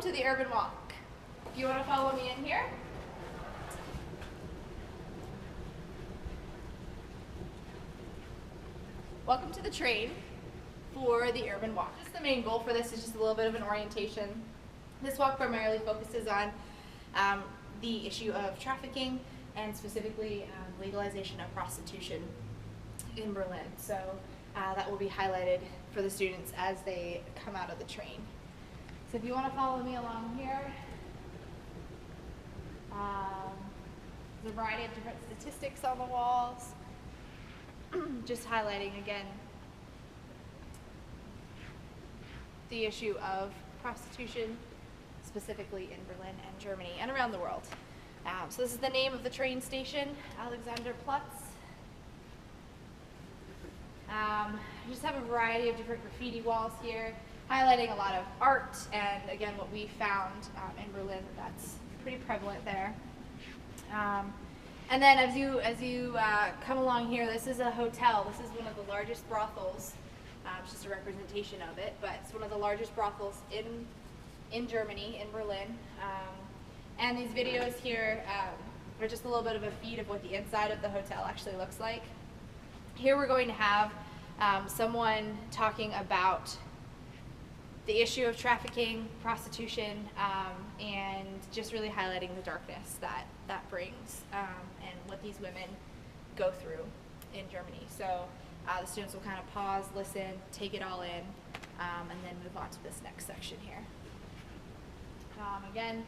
Welcome to the Urban Walk. If you want to follow me in here. Welcome to the train for the Urban Walk. Just the main goal for this is just a little bit of an orientation. This walk primarily focuses on the issue of trafficking and specifically legalization of prostitution in Berlin. So that will be highlighted for the students as they come out of the train. So if you want to follow me along here, there's a variety of different statistics on the walls, just highlighting again the issue of prostitution, specifically in Berlin and Germany and around the world. So this is the name of the train station, Alexanderplatz. Just have a variety of different graffiti walls here, highlighting a lot of art, and again, what we found in Berlin, that's pretty prevalent there. And then as you come along here, this is a hotel. This is one of the largest brothels. It's just a representation of it, but it's one of the largest brothels in Germany, in Berlin. And these videos here are just a little bit of a feed of what the inside of the hotel actually looks like. Here we're going to have someone talking about the issue of trafficking, prostitution, and just really highlighting the darkness that brings and what these women go through in Germany. So the students will kind of pause, listen, take it all in, and then move on to this next section here. Again,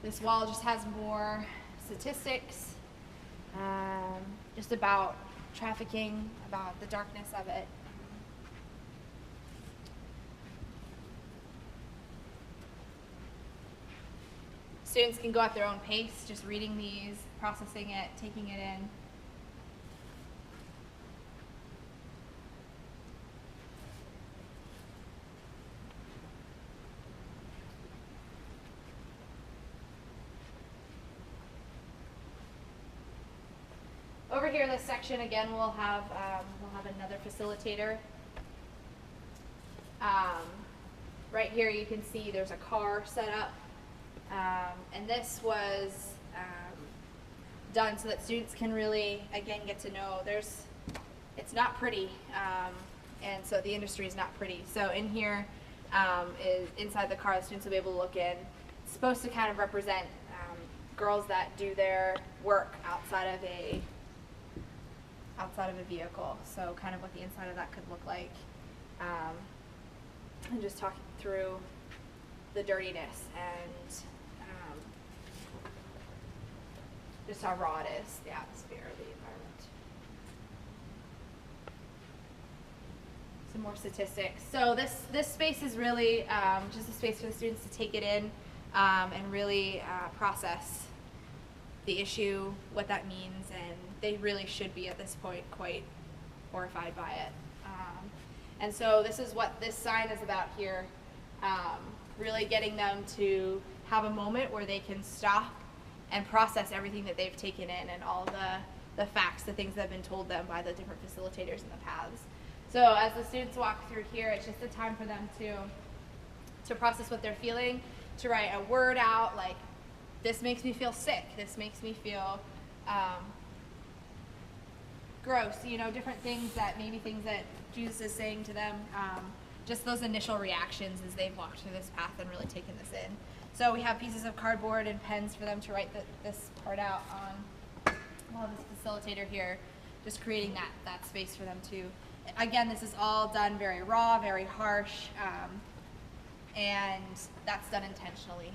this wall just has more statistics, just about trafficking, about the darkness of it. Students can go at their own pace, just reading these, processing it, taking it in. Over here, this section again, we'll have another facilitator. Right here, you can see there's a car set up. And this was done so that students can really, again, get to know it's not pretty, and so the industry is not pretty. So in here is inside the car, the students will be able to look in. It's supposed to kind of represent girls that do their work outside of a vehicle. So kind of what the inside of that could look like, and just talking through the dirtiness and just how raw it is, the atmosphere, the environment. Some more statistics. So this space is really just a space for the students to take it in and really process the issue, what that means, and they really should be at this point quite horrified by it. And so this is what this sign is about here, really getting them to have a moment where they can stop and process everything that they've taken in and all the facts, the things that have been told them by the different facilitators in the paths. So as the students walk through here, it's just a time for them to process what they're feeling, to write a word out like, this makes me feel sick, this makes me feel gross, different things that Jesus is saying to them, just those initial reactions as they've walked through this path and really taken this in. So we have pieces of cardboard and pens for them to write this part out on. We'll have this facilitator here just creating that space for them to. Again, this is all done very raw, very harsh, and that's done intentionally.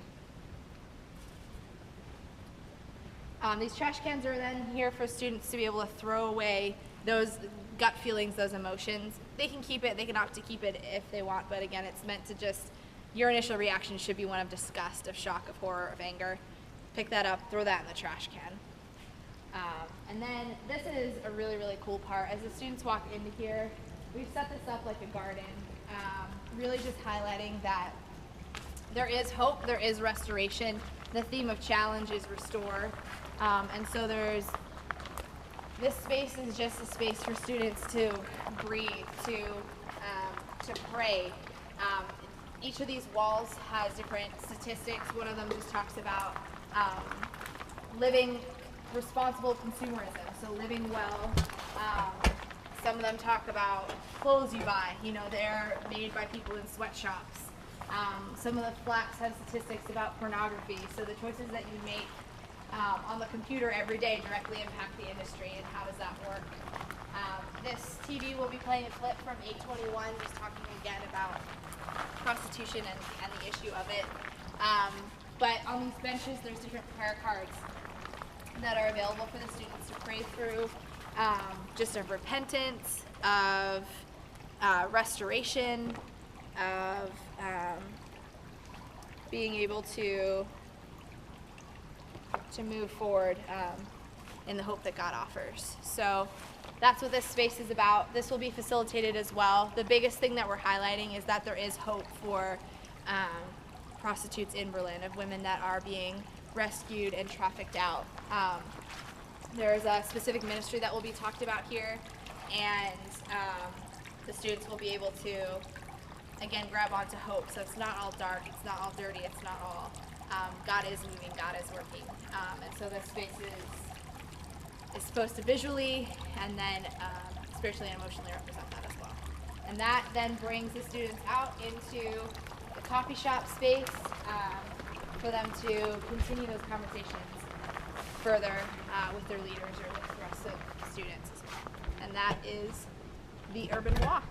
These trash cans are then here for students to be able to throw away those gut feelings, those emotions. They can keep it, they can opt to keep it if they want, but again, it's meant to just, your initial reaction should be one of disgust, of shock, of horror, of anger. Pick that up, throw that in the trash can. And then this is a really, really cool part. As the students walk into here, we've set this up like a garden, really just highlighting that there is hope, there is restoration. The theme of challenge is restore. And so this space is just a space for students to breathe, to pray, Each of these walls has different statistics. One of them just talks about living responsible consumerism, so living well. Some of them talk about clothes you buy. You know, they're made by people in sweatshops. Some of the plaques have statistics about pornography, so the choices that you make on the computer every day directly impact the industry, and how does that work? This TV will be playing a clip from 821, just talking again about prostitution and the issue of it. But on these benches, there's different prayer cards that are available for the students to pray through, just of repentance, of restoration, of being able to move forward in the hope that God offers. So that's what this space is about. This will be facilitated as well. The biggest thing that we're highlighting is that there is hope for prostitutes in Berlin, of women that are being rescued and trafficked out. There's a specific ministry that will be talked about here, and the students will be able to, again, grab onto hope. So it's not all dark, it's not all dirty, it's not all, God is moving, God is working. And so this space is supposed to visually and then spiritually and emotionally represent that as well. And that then brings the students out into the coffee shop space for them to continue those conversations further with their leaders or with the rest of the students as well. And that is the urban walk.